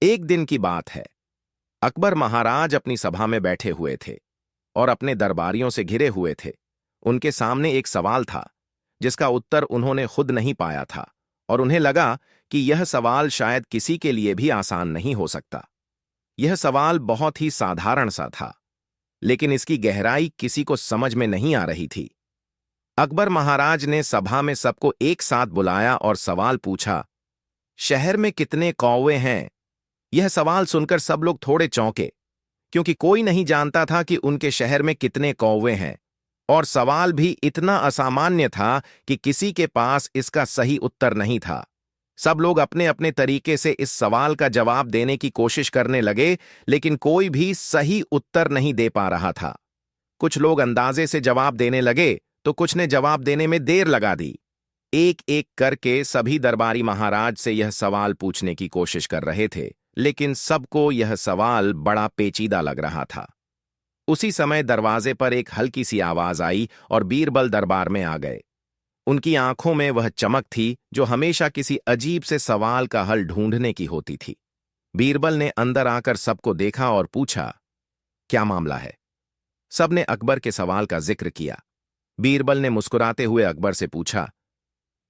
एक दिन की बात है। अकबर महाराज अपनी सभा में बैठे हुए थे और अपने दरबारियों से घिरे हुए थे। उनके सामने एक सवाल था जिसका उत्तर उन्होंने खुद नहीं पाया था और उन्हें लगा कि यह सवाल शायद किसी के लिए भी आसान नहीं हो सकता। यह सवाल बहुत ही साधारण सा था, लेकिन इसकी गहराई किसी को समझ में नहीं आ रही थी। अकबर महाराज ने सभा में सबको एक साथ बुलाया और सवाल पूछा, शहर में कितने कौवे हैं? यह सवाल सुनकर सब लोग थोड़े चौंके, क्योंकि कोई नहीं जानता था कि उनके शहर में कितने कौवे हैं, और सवाल भी इतना असामान्य था कि किसी के पास इसका सही उत्तर नहीं था। सब लोग अपने अपने तरीके से इस सवाल का जवाब देने की कोशिश करने लगे, लेकिन कोई भी सही उत्तर नहीं दे पा रहा था। कुछ लोग अंदाजे से जवाब देने लगे तो कुछ ने जवाब देने में देर लगा दी। एक एक करके सभी दरबारी महाराज से यह सवाल पूछने की कोशिश कर रहे थे, लेकिन सबको यह सवाल बड़ा पेचीदा लग रहा था। उसी समय दरवाजे पर एक हल्की सी आवाज आई और बीरबल दरबार में आ गए। उनकी आंखों में वह चमक थी जो हमेशा किसी अजीब से सवाल का हल ढूंढने की होती थी। बीरबल ने अंदर आकर सबको देखा और पूछा, क्या मामला है? सबने अकबर के सवाल का जिक्र किया। बीरबल ने मुस्कुराते हुए अकबर से पूछा,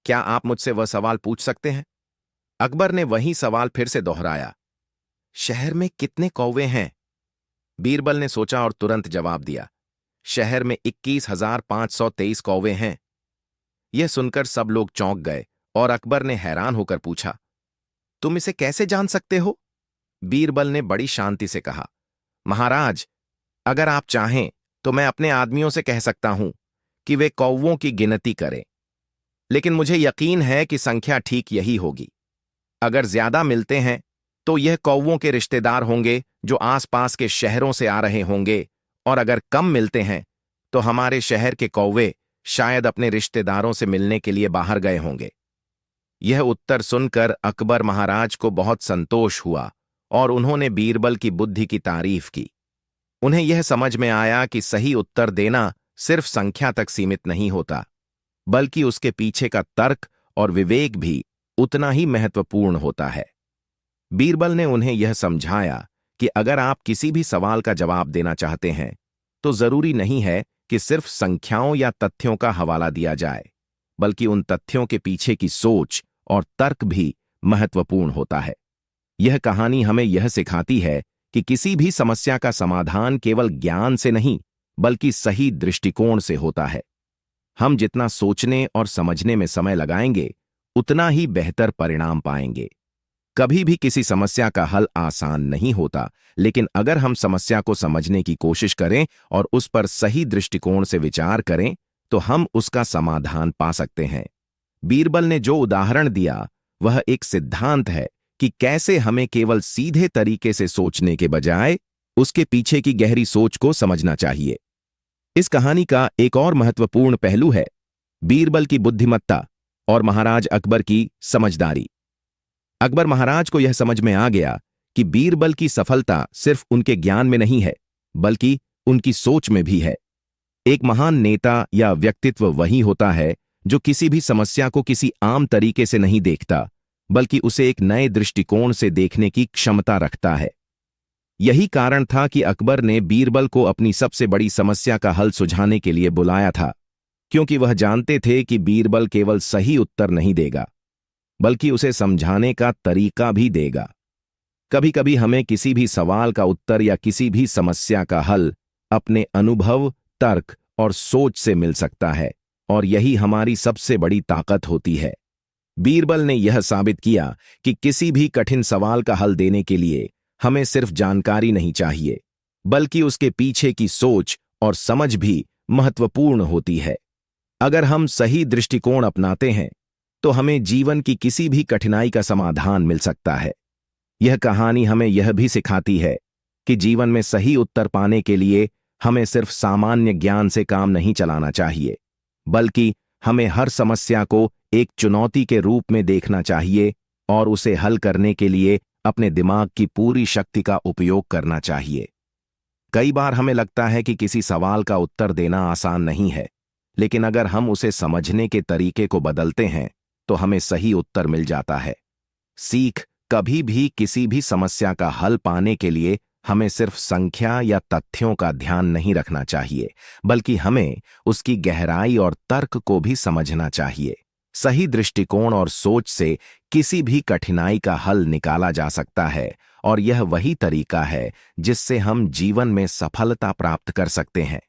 क्या आप मुझसे वह सवाल पूछ सकते हैं? अकबर ने वही सवाल फिर से दोहराया, शहर में कितने कौवे हैं? बीरबल ने सोचा और तुरंत जवाब दिया, शहर में 21,523 कौवे हैं। यह सुनकर सब लोग चौंक गए और अकबर ने हैरान होकर पूछा, तुम इसे कैसे जान सकते हो? बीरबल ने बड़ी शांति से कहा, महाराज, अगर आप चाहें तो मैं अपने आदमियों से कह सकता हूं कि वे कौवों की गिनती करें, लेकिन मुझे यकीन है कि संख्या ठीक यही होगी। अगर ज्यादा मिलते हैं तो यह कौवों के रिश्तेदार होंगे जो आसपास के शहरों से आ रहे होंगे, और अगर कम मिलते हैं तो हमारे शहर के कौवे शायद अपने रिश्तेदारों से मिलने के लिए बाहर गए होंगे। यह उत्तर सुनकर अकबर महाराज को बहुत संतोष हुआ और उन्होंने बीरबल की बुद्धि की तारीफ की। उन्हें यह समझ में आया कि सही उत्तर देना सिर्फ संख्या तक सीमित नहीं होता, बल्कि उसके पीछे का तर्क और विवेक भी उतना ही महत्वपूर्ण होता है। बीरबल ने उन्हें यह समझाया कि अगर आप किसी भी सवाल का जवाब देना चाहते हैं तो जरूरी नहीं है कि सिर्फ संख्याओं या तथ्यों का हवाला दिया जाए, बल्कि उन तथ्यों के पीछे की सोच और तर्क भी महत्वपूर्ण होता है। यह कहानी हमें यह सिखाती है कि किसी भी समस्या का समाधान केवल ज्ञान से नहीं, बल्कि सही दृष्टिकोण से होता है। हम जितना सोचने और समझने में समय लगाएंगे, उतना ही बेहतर परिणाम पाएंगे। कभी भी किसी समस्या का हल आसान नहीं होता, लेकिन अगर हम समस्या को समझने की कोशिश करें और उस पर सही दृष्टिकोण से विचार करें, तो हम उसका समाधान पा सकते हैं। बीरबल ने जो उदाहरण दिया वह एक सिद्धांत है कि कैसे हमें केवल सीधे तरीके से सोचने के बजाय उसके पीछे की गहरी सोच को समझना चाहिए। इस कहानी का एक और महत्वपूर्ण पहलू है बीरबल की बुद्धिमत्ता और महाराज अकबर की समझदारी। अकबर महाराज को यह समझ में आ गया कि बीरबल की सफलता सिर्फ उनके ज्ञान में नहीं है, बल्कि उनकी सोच में भी है। एक महान नेता या व्यक्तित्व वही होता है जो किसी भी समस्या को किसी आम तरीके से नहीं देखता, बल्कि उसे एक नए दृष्टिकोण से देखने की क्षमता रखता है। यही कारण था कि अकबर ने बीरबल को अपनी सबसे बड़ी समस्या का हल सुझाने के लिए बुलाया था, क्योंकि वह जानते थे कि बीरबल केवल सही उत्तर नहीं देगा, बल्कि उसे समझाने का तरीका भी देगा। कभी कभी हमें किसी भी सवाल का उत्तर या किसी भी समस्या का हल अपने अनुभव, तर्क और सोच से मिल सकता है, और यही हमारी सबसे बड़ी ताकत होती है। बीरबल ने यह साबित किया कि किसी भी कठिन सवाल का हल देने के लिए हमें सिर्फ जानकारी नहीं चाहिए, बल्कि उसके पीछे की सोच और समझ भी महत्वपूर्ण होती है। अगर हम सही दृष्टिकोण अपनाते हैं तो हमें जीवन की किसी भी कठिनाई का समाधान मिल सकता है। यह कहानी हमें यह भी सिखाती है कि जीवन में सही उत्तर पाने के लिए हमें सिर्फ सामान्य ज्ञान से काम नहीं चलाना चाहिए, बल्कि हमें हर समस्या को एक चुनौती के रूप में देखना चाहिए और उसे हल करने के लिए अपने दिमाग की पूरी शक्ति का उपयोग करना चाहिए। कई बार हमें लगता है कि किसी सवाल का उत्तर देना आसान नहीं है, लेकिन अगर हम उसे समझने के तरीके को बदलते हैं तो हमें सही उत्तर मिल जाता है। सीख कभी भी किसी भी समस्या का हल पाने के लिए हमें सिर्फ संख्या या तथ्यों का ध्यान नहीं रखना चाहिए, बल्कि हमें उसकी गहराई और तर्क को भी समझना चाहिए। सही दृष्टिकोण और सोच से किसी भी कठिनाई का हल निकाला जा सकता है, और यह वही तरीका है जिससे हम जीवन में सफलता प्राप्त कर सकते हैं।